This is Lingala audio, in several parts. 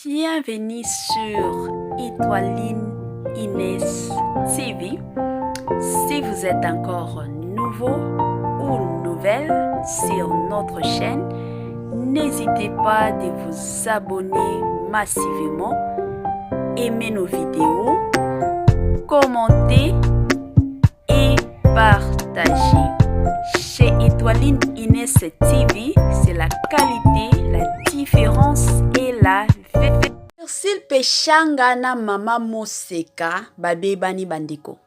Bienvenue sur Étoiline Inès TV. Si vous êtes encore nouveau ou nouvelle sur notre chaîne, n'hésitez pas de vous abonner massivement, aimer nos vidéos, commenter et partager. Chez Étoiline Inès TV, c'est la qualité, la différence et la vérité. S'il pechanga na mama Moseka, babebani bandiko.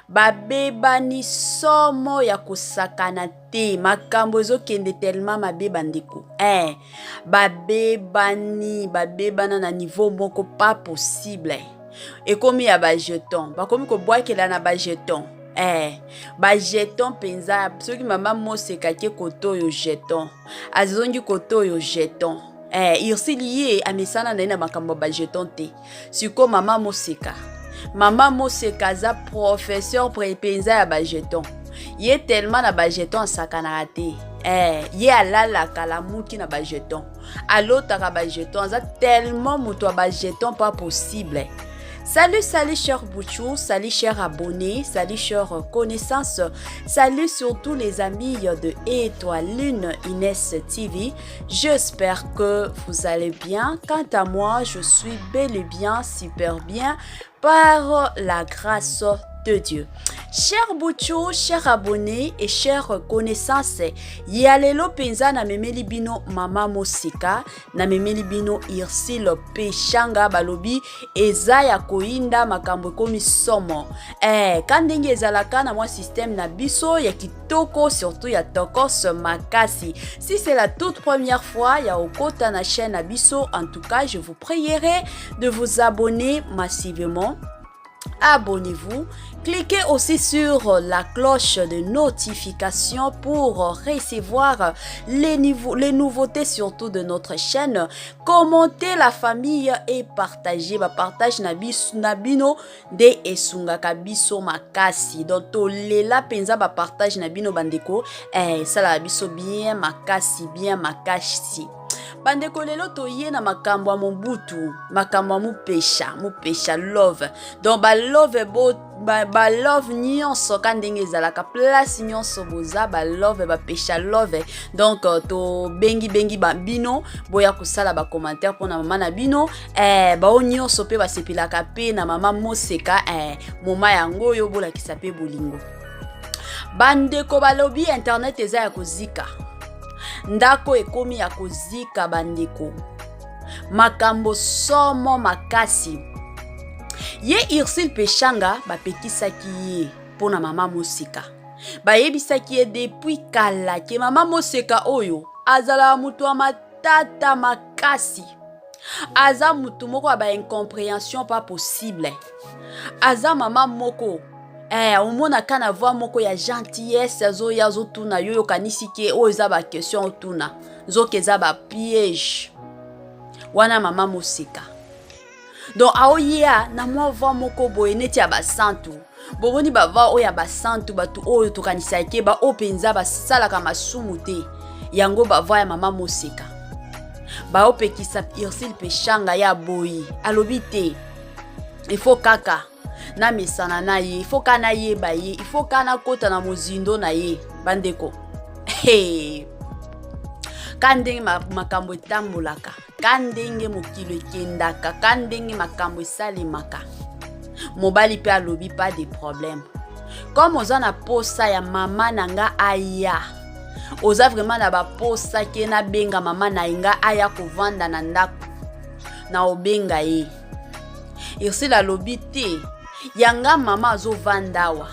Babebani somo ya kusakana te, makambo kende tellement mabe bandiko. Babebana na niveau moko pas possible. Et comme ya ba jeton, ba komi ko bois ke la na ba jeton. Ba jeton penza, soki mama Moseka ke koto yo jeton. Azongi koto yo jeton. Irsiliye amesana na ina makambo ba jeton te. Siko mama Moseka. Mama Moseka za professeur penza ya ba jeton. Ye tellement na ba jeton sakana te. Ye alala kala muki na ba jeton. Alota ka ba jeton za tellement muto ba jeton pas possible. Salut chers Bouchou, salut chers abonnés, salut chers connaissances, salut surtout les amis de Étoiline Inès TV. J'espère que vous allez bien. Quant à moi, je suis bel et bien, super bien, par la grâce de Dieu. Chers Bouchou, chers abonnés et chers connaissances, yalelo penza na memeli bino mama Moseka, na memeli bino Irsile Pechanga balobi eza ya koinda makambo komi somo. Kandenge ezalaka na mwa système na biso ya kitoko, surtout ya tokos makasi. Si c'est la toute première fois ya okota na chaîne na biso, en tout cas, je vous prierai de vous abonner massivement. Abonnez-vous, cliquez aussi sur la cloche de notification pour recevoir les nouveautés surtout de notre chaîne. Commentez la famille et partagez. Partage nabino de esunga kabiso makasi. Donc tolela penza partage nabino bandeko. Ça la biso bien makasi, bien makasi. Bandeko lelo toye na makambo ya mobutu, makambo ya mupesha love. Donc ba love nyonso kandenge ezalaka place nyonso boza ba love ba pesha love. Donc to bengi bino boya kusala ba commentaire pona mama na bino ba nyonso pe ba sepilaka pe na mama Moseka moma yango yo bola kisape bolingo. Bandeko balobi internet eza ya kozika. Ndako ekomi ya kozika bandeko. Makambo somo makasi. Ye Irsile Pechanga bapekisaki ye pona mama Moseka. Bayebisaki ye depuis kala ke mama Moseka oyo azala mutu wa matata makasi. Aza mutu moko ba incompréhension pas possible. Aza mama moko omona kana voix moko ya gentillesse zo yazo tuna yo kanisi ke o eza ba question tuna zo keza ba piège wana mama Moseka. Donc aoya na mwa voix moko boye neti ya ba santu boboni ba voix o ya ba santu batu oyo to kanisa ke ba openza ba sala ka masumu te yango ba voix ya mama Moseka. Ba opekisa Irsile Pechanga ya boyi alobi te il faut kaka na misana na ye, il faut kana ye ba ye, il faut kana kota na mozindo na ye, bandeko. Kandenge makambo etambulaka, kandenge mokilo ekendaka, kandenge makambo esalemaka. Mobali pe alobi pas de problème. Comme oza na posa ya mama nanga aya, oza vraiment na ba posa ke na benga mama na inga aya kovanda na ndako, na obenga ye. Irsile alobi te, yanga mama azo vandawa.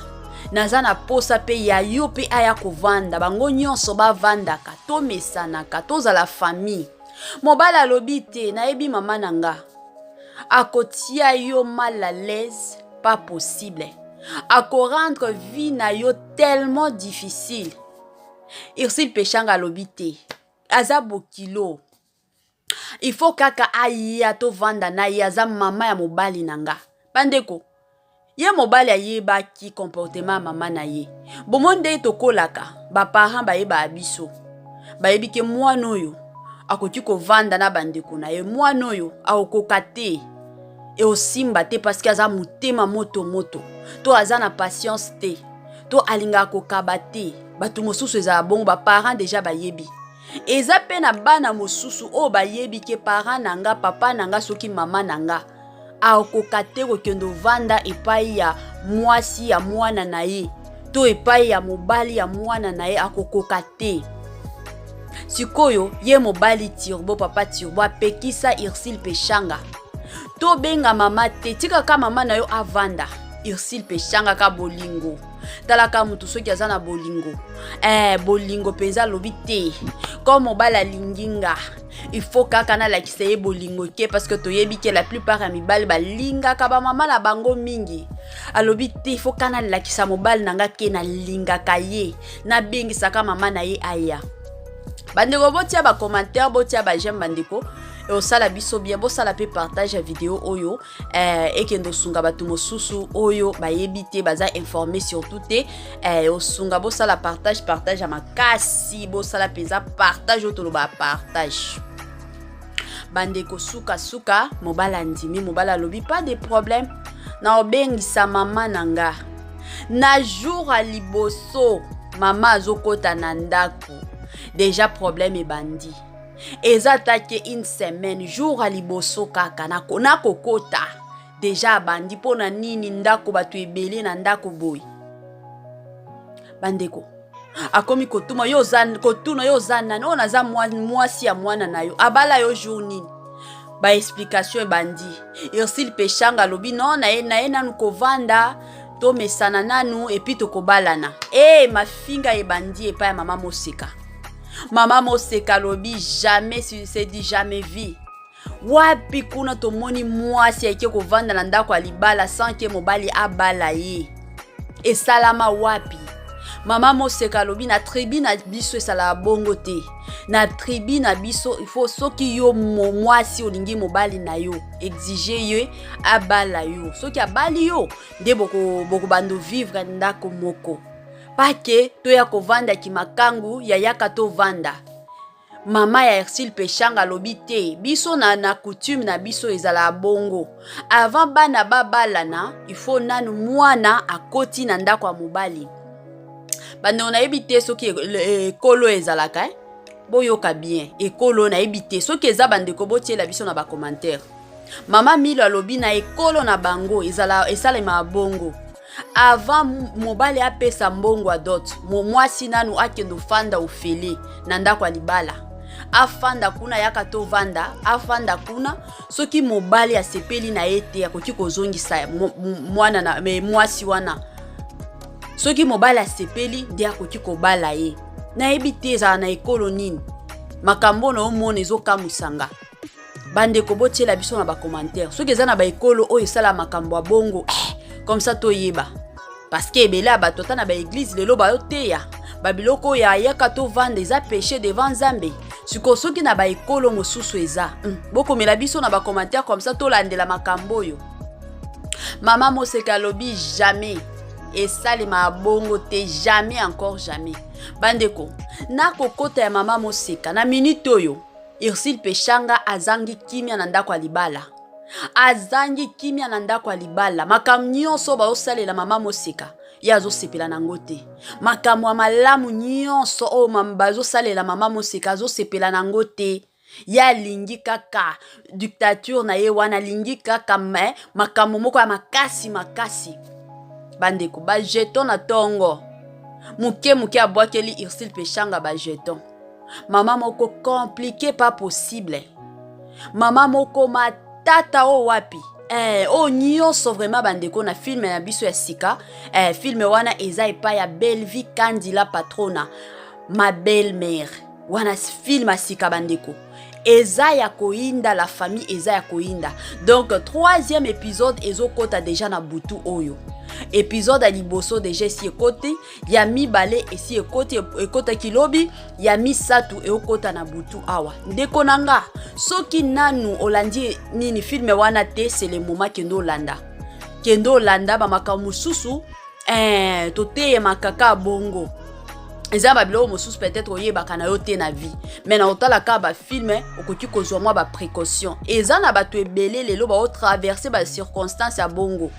Naza na posa pe ya yo pe aya kovanda. Bango nyonso ba vandaka. To mesanaka. Toza la famille. Mobala alobi te. Naebi mama nanga. Akotia yo mal à l'aise. Pas possible. Ako rendre vie na yo tellement difficile. Irsile Pechanga alobi te. Aza bokilo. Il faut kaka aya to vanda na ye aza mama ya mobali nanga. Bandeko. Ye mobali ayeba ki comportement mama na ye. Bomonde to kolaka. Ba parents ba yeba abiso. Ba yebi ke mwana oyo akoki kovanda na bandeko na ye mwana oyo akokoka te e osimba te parce que aza motema moto to aza na patience te to alingaka kokaba te bato mosusu ezala bongo baparent deja bayebi eza pe na bana mosusu oyo bayebi ke parent na nga papa na nga soki mama na nga akokoka te kokende ovanda epai ya mwasi ya mwana na ye to epai ya mobali ya mwana na ye akokoka te. Sikoyo ye mobali Turbo papa Turbo apekisa Ursule Peshanga to benga mama te tika ka mama na yo avanda Ursule Peshanga ka bolingo talaka mutu soki aza na bolingo bolingo peza lobi te comme mobali alinginga il faut kaka na lakisa ye bolingo ke parce que toyebi ke la plupart ya mibali balinga ka ba mama na bango mingi alobi te il faut kana lakisa mobali nanga ke na linga ka ye na bengisa ka mama na ye aya bandeko botia ba commentaire botia ba j'aime bandeko et osala biso bien bosala pe partage la vidéo oyo ekendo sunga batu mosusu oyo bayebi te baza informé surtout te osunga bosala partage ya makasi bosala peza partage otoloba partage bandeko suka mobala ndimi mobala lobi pas de problème na obengisa mama nanga na jour a liboso mama azokota na ndako déjà problème ebandi eza take une semaine jour a liboso kaka na kokota déjà abandi pona nini ndako batu ebele na ndako boy bandeko akomi kotuma yo zana no naza mwasi ya mwana na yo abala yo jour nini ba explication ebandi Ursule Peshanga lobi non na ye nanu kovanda to mesana nanu epi to kobalana mafinga ebandi epa ya mama Moseka. Mama Moseka lobi jamais c'est dit jamais vu. Wapi kuna tomoni mwasi yake kovanda na ndako alibala sans que mobali abala ye. E salama wapi. Mama Moseka lobi na tribu na biso esala bongo te. Na tribu na biso il faut soki yo mwasi olingi mobali na yo exiger ye abala yo. Soki abali yo nde boko bando vivre ndako moko. Pake to ya kovanda ki makangu ya yaka to vanda. Mama ya Ursule Peshanga lobi te biso na coutume na biso ezala bongo. Avant bana babalana il faut nanu mwana akoti na ndako ya mobali. Bande on a ebité soki ekolo ezalaka boyoka bien ekolo na ebité soki eza bande ko botiela biso na ba commentaire. Mama Milo alobi na ekolo na bango esala ma bongo. Avant mobali apesa mbongo a dot mwasi nanu akendo fanda ofele na ndako alibala afanda kuna yaka to vanda afanda kuna soki mobali asepeli na ete akoki kozongisa mwana na mwasi wana soki mobali asepeli nde akoki kobala ye na ebite za na ekolo nini makambo na omona ezokamusanga bandeko botiela biso na ba commentaire soki eza na ba ekolo oyo esala makambo ya bongo comme ça toyeba parce que ebela batota na ba église lelo ba yoteya babiloko ya yaka to vanda eza péché devant Nzambe siko soki na ba ekolo mosusu eza bokomela biso na ba commentaire comme ça tolandela makambo yo. Mama Moseka lobi jamais et salima bongo te jamais encore jamais bandeko na kokota ya Mama Moseka na minute oyo Ursule Peshanga azangi kimia na ndako alibala azangi kimia na ndako alibala makamu nyonso baosalela Mama Moseka ya azosepela nango te makamu ya malamu nyonso oyo bazosalela Mama Moseka azosepela nango te ya lingi kaka dictature na ye wana lingi kaka makamu moko ya makasi bandeko ba jeton na tongo muke abwakeli Ursule Peshanga ba jeton mama moko compliqué pas possible mama moko matata o wapi nyonso vraiment bandeko na film na biso ya sika film wana eza epa ya Bellevue Kandila Patrona ma belle-mère wana film ya sika bandeko eza ya koinda la famille eza ya koinda donc troisième épisode ezokota déjà na butu oyo épisode à liboso déjà si ekoti ya mibale esi ekota kilobi ya misatu ekota na butu awa ndeko nanga soki nanu olandi nini film wana te c'est le moment kendo landa ba makamu susu toteye makaka bongo eza ba bilo mosusu peut-être oyebaka na yo te na vie mais na otalaka ba film okoki kozwa mwa ba précaution eza na bato ebele lelo ba traverser ba circonstances ya bongo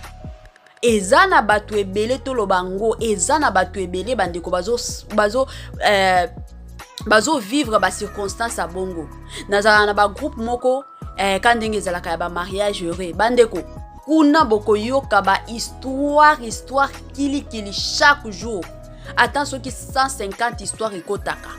eza na bato ebele toloba ngo eza na bato ebele bandeko bazo vivre ba circonstances ya bongo nazala na ba groupe moko quand ndenge ezalaka ya ba mariage heureux bandeko kuna bokoyoka ba histoire kili chaque jour. Attends ce qui 150 histoires ekotaka.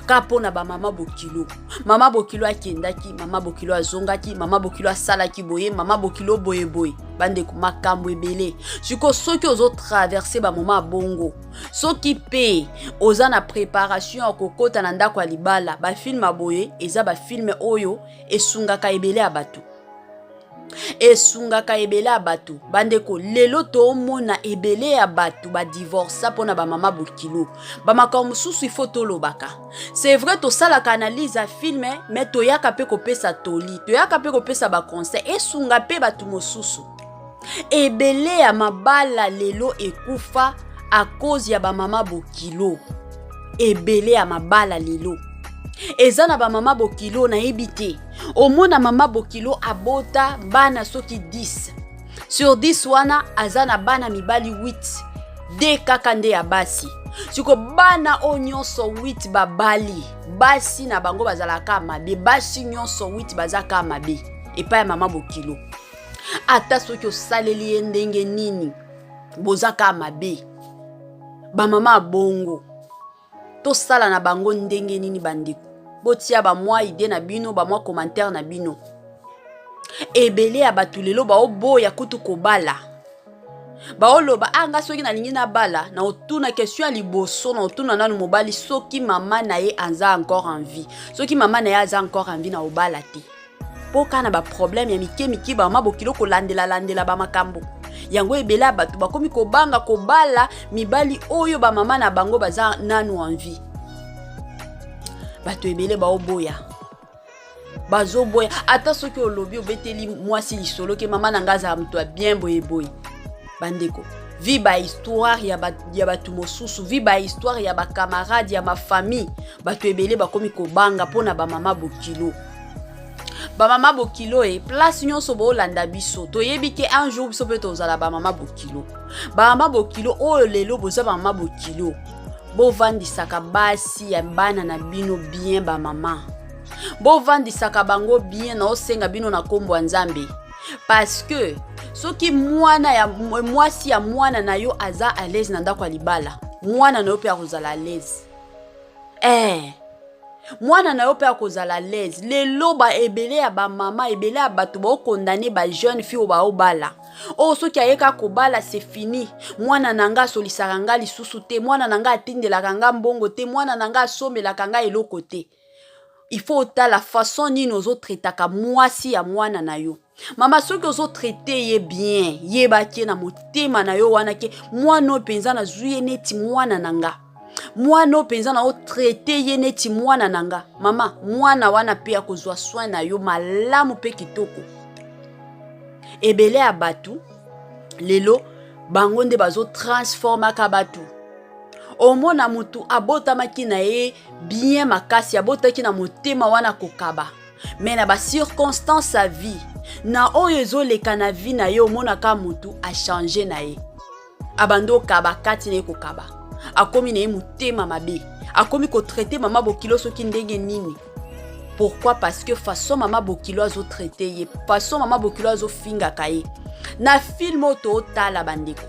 Kapona ba mama bokilo. Mama bokilo akendaki, mama bokilo azongaki, mama bokilo asalaki boye, mama bokilo boye boye. Bande ko makambo ebele. Siko soki ozo traverser ba mama bongo. Soki pe oza na préparation okokota na ndako ya libala, ba film boye, eza ba film oyo esungaka ebele abatu. Esungaka ebele abatu bandeko lelo to mona ebele ya batu ba divorce pona ba mama bokilo ba makambo susu ifo tolobaka c'est vrai to sala analyse a film mais to yaka pe kopesa toli to yaka pe kopesa ba conseil esunga pe batu mosusu ebele ya mabala lelo ekufa a cause ya ba mama bokilo ebele ya mabala lelo eza na ba mama bokilo na ebite omona mama bokilo abota bana soki 10 sur 10 wana azana bana mibali 8 de kaka nde ya basi siko bana o nyonso 8 babali basi na bango bazalaka mabe basi nyonso 8 bazaka mabe epa ya mama bokilo ata soki osaleli ndenge nini bozaka mabe ba mama bongo to sala na bango ndenge nini bandeko botia ba mwa idée na bino ba mwa commentaire na bino ebele ya batulelo ba oboya kutu kobala ba oloba anga soki na lingi na bala na otuna question liboso na otuna nanu mobali soki mama na ye anza encore en vie soki mama na ye aza encore en vie na obala te poka na ba problème ya miki ba mama bokilo ko landela ba makambo yango ebele batu bakomi kobanga kobala mibali oyo ba mama na bango baza nanu en vie bato ebele ba oboya bazo boya ata soki olobi obeteli mwasi lisolo ke mama nanga za mtu bien boye bandeko vi ba histoire ya batu mosusu vi ba histoire ya ba camarade ya ma famille bato ebele bakomi kobanga pona ba mama bokilo ba mama bokilo place nyonso bo landa biso toyebi ke un jour biso pe tozala ba mama bokilo oyo lelo boza ba mama bokilo bo vandisaka basi ya bana na bino bien ba mama bo vandisaka bango bien na osenga bino na kombo nzambe parce que soki mwasi ya mwana na yo aza à l'aise na ndako libala mwana na yo pe akozala à l'aise mwana na yo pe akozala à l'aise lelo ba ebele ya ba mama ebele ya bato ba condamner ba jeune fille ba obala oh soki ayeka kobala c'est fini mwana nanga solisaka nga lisusu te mwana nanga atindelaka nga mbongo te mwana nanga asomelaka nga eloko te il faut la façon nini ozo traitaka mwasi ya mwana na yo mama soki ozo traiter ye bien ye bakie na motema na yo wana ke mwana penza na zuye neti mwana nanga mwana penza na o traiter ye neti mwana nanga mama mwana wana pe akozwa soin na yo malamu pe kitoko ebele ya batu lelo bango nde bazo transforma ka batu omona mutu abotamaki na ye bien makasi abotaki na motema wana kokaba mais na ba circonstance à vie na oyo ezoleka na vie na ye omonaka mutu a changer na ye abando kaba kati na ye kokaba akomi na ye motema mabe akomi ko traiter mama bokilo soki ndenge nini. Pourquoi? Parce que façon mama bokilo azo traiter ye, façon mama bokilo azo finga kaye. Na film auto tala bandeko.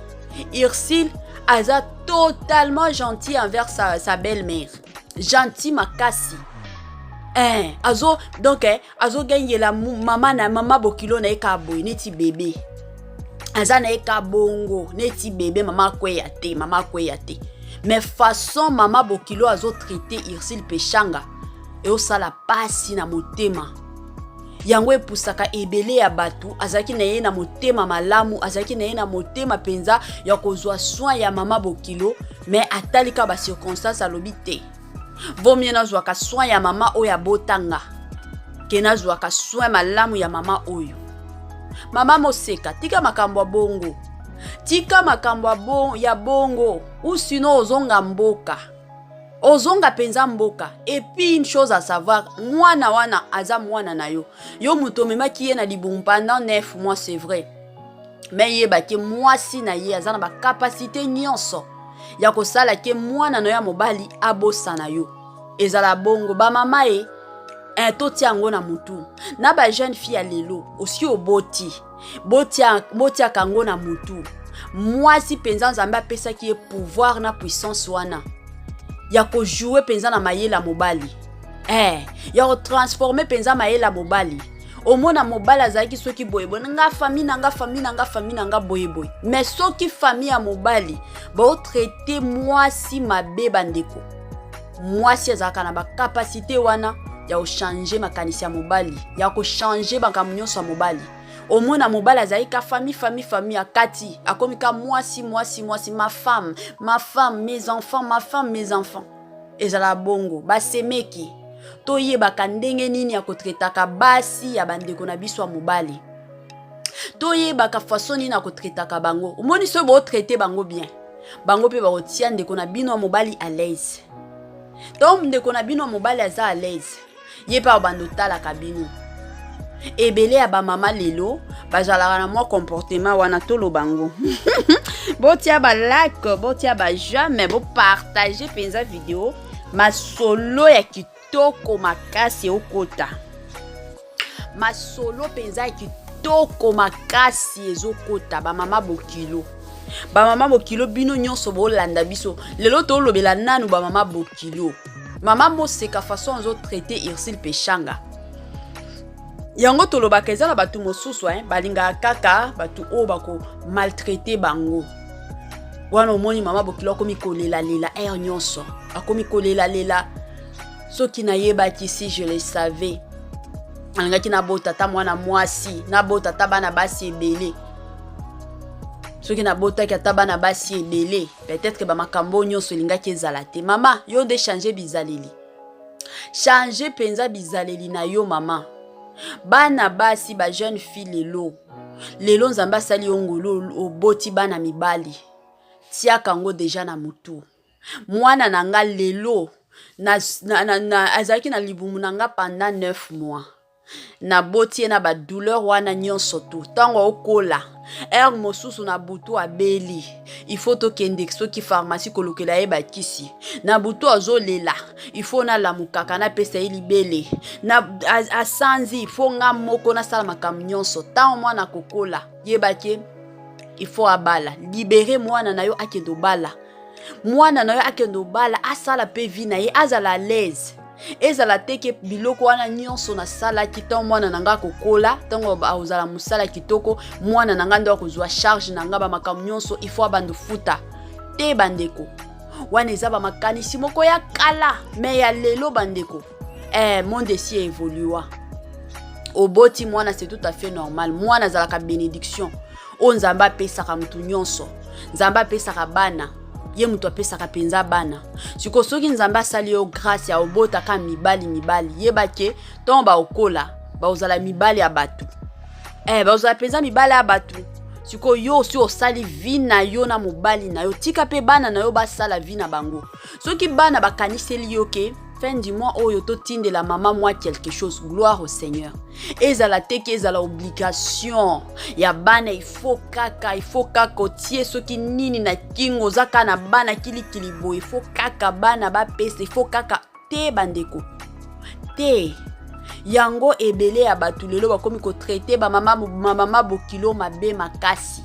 Ursule aza totalement gentil envers sa belle-mère. Gentil makasi. Azo donc azo gagner la mama bokilo na eka boy neti bébé. Aza na eka bongo neti bébé mama kweya te. Mais façon mama bokilo azo traiter Ursule pechanga. Et au sala pasi na motema yango epusaka ebele ya batu azaki na ye na motema malamu azaki na ye na motema penza ya kozwa soin ya mama bokilo mais atalika ba circonstance alobi te vomie nazwa ka soin ya mama oyo ya botanga ke nazwa ka soin malamu ya mama oyo mama moseka tika makambo ya bongo ya bongo ou sinon ozonga mboka ozonga penza mboka. Et puis une chose à savoir, mwana wana aza mwana na yo. Yo muto memaki ye na libumu pendant 9 mois, c'est vrai. Mais yeba ke mwasi na ye aza na ba capacité nyonso ya kosala ke mwana na ya mobali abosana yo. Ezala bongo ba mama e toti yango na mutu. Na ba jeune fille ya lelo osi oboti. Botia kango na mutu. Mwasi penza nzambe apesaki ye pouvoir na puissance wana ya ko jouer penza na mayela mobali. Ya ko transformer penza mayela mobali. Omona mobali azalaki soki boyeboy nga famille nanga boyeboy. Mais soki famille ya mobali ba traiter mwasi mabe bandeko. Mwasi azalaka na ba capacité wana ya ko changer makanisi ya mobali, ya ko changer makambo nyonso ya mobali. Omona mobali azalika famille akati akomika mwasi ma femme, mes enfants. Ezala bongo basemeki toyebaka ndenge nini ya kotretaka basi ya bandeko na biso ya mobali. Toyebaka façon nini ya kotretaka bango. Omoni so bo traiter bango bien. Bango pe ba otia ndeko na bino ya mobali à l'aise. Donc ndeko na bino ya mobali aza à l'aise. Ye pa bando tala kabino. Ebele ya ba mama lelo bazalaka na mwa comportement wana tolo bango. Botia ba like, botia ba jamais, bo partager penza vidéo masolo ya kitoko makasi okota. Masolo penza ya kitoko makasi ezokota ba mama bokilo. Ba mama bokilo bino nyonso bo landa biso. Lelo to lobela nanu ba mama bokilo. Mama mo seka façon zo traiter Irsil Pechanga. Yango tolobaka eza na batu mosusu balinga kaka batu o bako maltraiter bango. Wana omoni mama bokilo akomi kolela nyonso. Akomi kolela soki na yebaki si je le savais. Alingaki na bota ta mwana mwasi, na bota ta bana basi ebele. Soki na bota ki ta bana basi ebele, peut-être que ba makambo nyonso lingaki ezala te. Mama, yo de changer bizaleli. Changer penza bizaleli na yo mama. Bana basi ba jeune fille lelo nzamba sali ongolo oboti bana mibali tia kango deja na mutu mwana nanga lelo na azaki na libumu nanga pendant 9 mois na boti na ba douleur wana nyonso tu tango okola mosusu na butu abeli il faut to kende soki pharmacie kolokela ye bakisi na butu azolela il faut na lamukaka na pesa ilibele na asanzi il faut nga moko na sala makambo nyonso tango mwana kokola yebake il faut abala libérer mwana na yo akendo bala mwana na yo akendo bala asala pe vie na ye azala à l'aise ezala teke biloko wana nyonso na sala kitango mwana nanga kokola tango ozala musala kitoko mwana nanga ndo akozwa charge nanga ba makambo nyonso il faut abando futa te bandeko wana eza ba makanisi moko ya kala mais ya lelo bandeko monde si évolua oboti mwana c'est tout à fait normal mwana zalaka bénédiction o nzamba pesaka mutu nyonso nzamba pesaka bana ye mutu apesaka penza bana siko soki nzamba sali yo grâce ya obota ka mibali yebake tomba okola ba ozala mibali ya batu ba ozala penza mibali ya batu siko yo si osali vie na yo na mobali na yo tika pe bana na yo basala vie na bango soki bana bakaniseli yo ke fin du mois oyo to tinde la maman moi quelque chose gloire au Seigneur ezala teke ezala obligation ya bana il faut kaka otie soki nini na kingo zaka na bana kilikili bo il faut kaka bana ba pesa il faut kaka te bandeko te yango ebele ya batu lelo bakomi ko traiter ba mama bokilo mabe makasi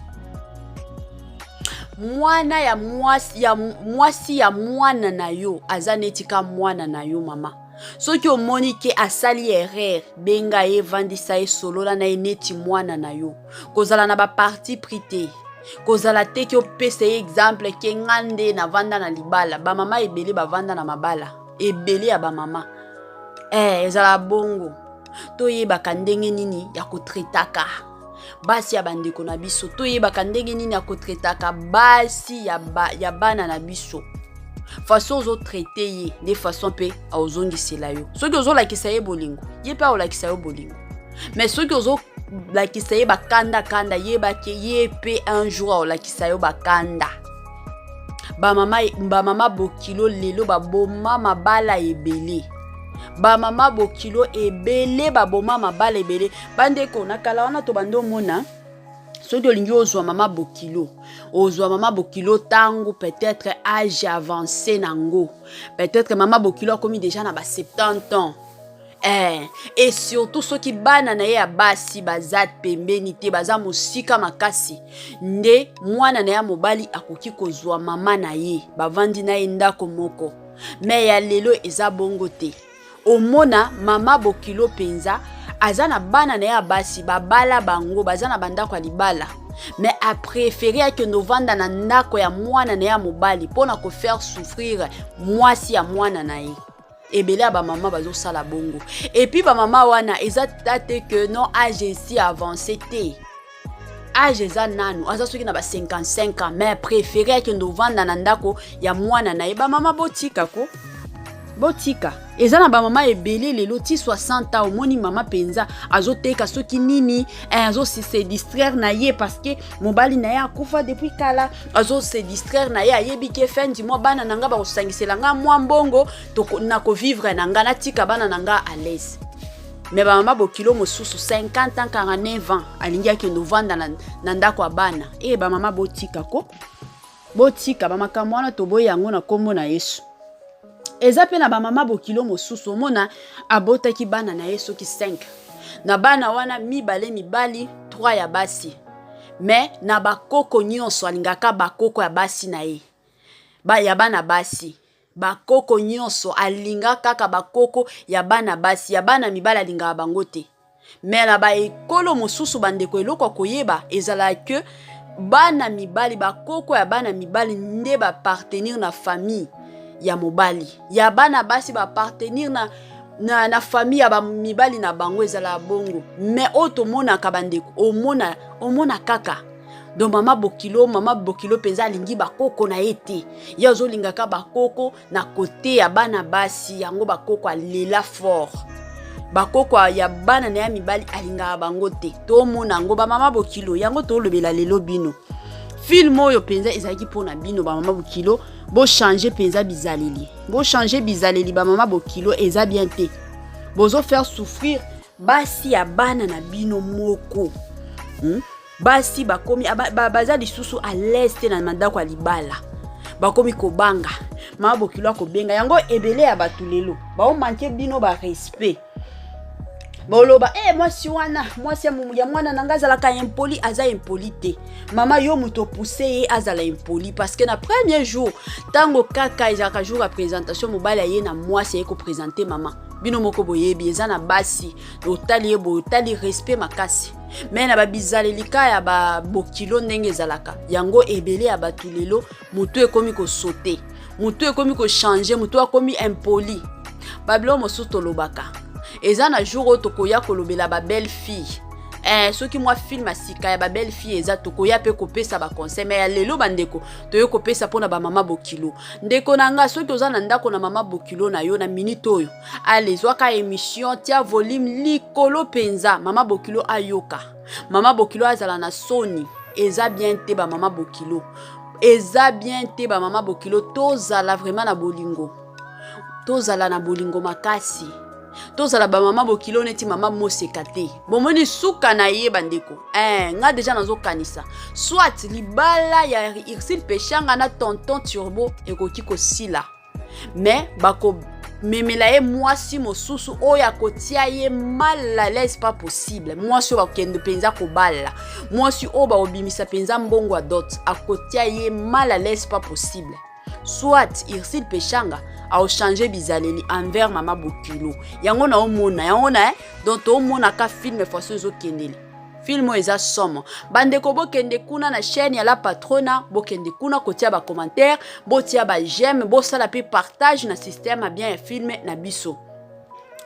mwana ya mwasi ya mwana na yo aza netika mwana na yo mama soki omoni ke asali erreur benga ye vandisa ye solola na ye neti mwana na yo kozala na ba parti prité kozala te ki opesa ye exemple ke ngande na vanda na libala ba mama ebele ba vanda na mabala ebele ya ba mama ezala bongo toyebaka ndenge nini ya kotretaka basi ya bandeko na biso toyebaka ndenge nini ya kotretaka basi ya bana na biso façon ozo traiter ye de façon pe ozongisela yo soki ozolakisa ye bolingo ye pe olakisa yo bolingo mais soki ozolakisa ye bakanda yebake ye pe un jour olakisa yo bakanda ba mama bokilo lelo ba boma mabala ebele. Ba mama bokilo ebele ba boma mabala ebele. Bandeko na kala wana to bando mona. Soki olingi ozwa mama bokilo. Ozwa mama bokilo tango peut-être âge avancé nango. Peut-être mama bokilo a commis déjà na ba 70 ans. Et surtout ceux qui bana na ya basi bazat pembeni te baza musika makasi nde mwana na ya mobali akoki kozwa mama na ye bavandi na ye ndako moko me ya lelo eza bongo te omona mama bokilo penza aza na bana na ya basi babala bango baza na bandako ya libala mais a préféré que novanda na ndako ya mwana na ya mobali pona ko faire souffrir mwasi ya mwana na ye ebele ba mama bazo sala bongo et puis ba mama wana eza tate que non âge ici avancé te âge eza nanu aza soki na ba 55 ans mais préféré que novanda na ndako ya mwana na ye ba mama botika ko botika eza na ba mama ebele lelo ti 60 ans omoni mama penza azoteka soki nini azo se distraire na ye parce que mobali na ye akufa depuis kala azo se distraire na ye ayebi ke fin du mois bana nanga ba kosangisela nga mwa mbongo to na ko vivre na nga na tika bana nanga à l'aise mais ba mama bokilo mosusu 50 ans 49 ans alingia ke novanda na ndako abana ba mama botika ko botika ba makambo wana to boyango na kombo na Yesu. Eza pe na ba mama bokilo mosusu mona abotaki bana na yeso ki 5 na bana wana mibali 3 ya basi mais na bakoko nyonso alingaka bakoko ya basi na ye ya bana basi bakoko nyonso alingaka kaka bakoko ya bana basi ya bana mibali alingaka bango te mais na ba ekolo mosusu bandeko eloko koyeba ezala que bana mibali bakoko ya bana mibali nde ba partenir na famille ya mobali ya bana basi ba partenir na famille ya ba mibali na bango ezala bongo mais oto mona ka bandeko omona kaka donc mama bokilo penza lingi bakoko na ete yazo lingaka bakoko na côté ya bana basi yango bakoko alela fort bakoko ya bana na ya mibali alinga bango te to mona ngo ba mama bokilo yango to lobela lelo bino film oyo penza ezaki pona bino ba mama bokilo bo changer penza bizaleli ba mama bokilo eza bien te bozo faire souffrir basi ya bana na bino moko basi bakomi baza lisusu à l'est na mandako ya libala bakomi kobanga mama bokilo akobenga yango ebele ya batulelo ba manke bino ba respect boloba mwasi wana mwasi ya mwana nanga azalaka impoli aza impoli te mama yo muto pousse ye azala impoli parce que na premier jour tango kaka ezalaka jour ya présentation mobali aye na mwasi aye ko présenter mama bino moko boyebi eza na basi otali respect makasi mais na babizalelika ya ba bokilo ndenge ezalaka yango ebele ya batulelo muto ekomi ko sauter muto ekomi ko changer muto akomi impoli babilo mosuto lobaka eza na jour o tokoya kolobela ba belle fille soki moi film asika ya ba belle fille eza tokoya pe kopesa ba conseil mais ya lelo bandeko toyo kopesa pona ba mama bokilo ndeko nanga soki oza na ndako na mama bokilo na yo na minute oyo alezwaka émission tia volume likolo penza mama bokilo ayoka mama bokilo azala na soni eza bien te ba mama bokilo tozala vraiment na bolingo tozala na bolingo makasi tozala ba mama bokilo neti mama moseka te bomoni suka na ye bandeko nga deja nazo kanisa soit libala ya Irsil Peshanga na tonton Turbo ekoki kosila mais bako memela ye mwasi mosusu oyo akotia ye mal à l'aise pas possible mwasi oyo bakende penza kobala mwasi oyo baobimisa penza mbongo ya dot akotia ye mal à l'aise pas possible soit Irsil Peshanga a changer bizaleli envers mama bokilo yango na omona yango na donc omona ka film façon zo kendeli film eza somo bandeko bokende kuna na chaîne ya la patrona bokende kuna kotia ba commentaire botia ba j'aime bo sala pe partage na système bien ya film na biso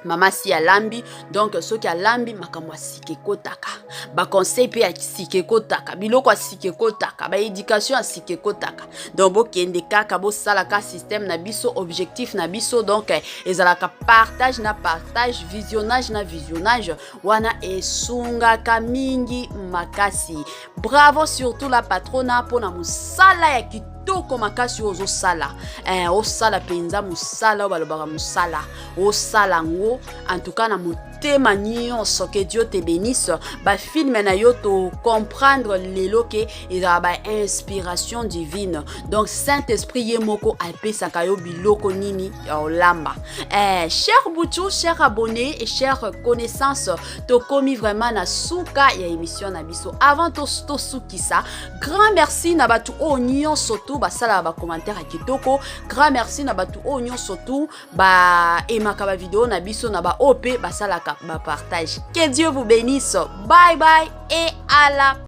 mama si alambi donc soki alambi makambo asike kotaka ba conseil pe asike kotaka biloko asike kotaka ba éducation asike kotaka donc bokende kaka bo sala ka système na biso objectif na biso donc ezalaka partage na partage visionnage na visionnage wana esunga kamingi makasi bravo surtout la patrona pona musala ya kitoko makasi ozo sala o sala penza musala balobaka musala o sala ngo en tout cas na motema nyonso que Dieu te bénisse ba film na yo to comprendre lelo ke eza ba inspiration divine donc Saint-Esprit ye moko apesaka yo biloko nini ya olamba cher Boutou, cher abonné et cher connaissance to komi vraiment na suka ya émission na biso avant to sukisa grand merci na batu onyo surtout ba sala ba commentaire à kitoko grand merci na batu onyo surtout ba emaka ba vidéo na biso na ba op ba sala ba partage que Dieu vous bénisse bye bye et à la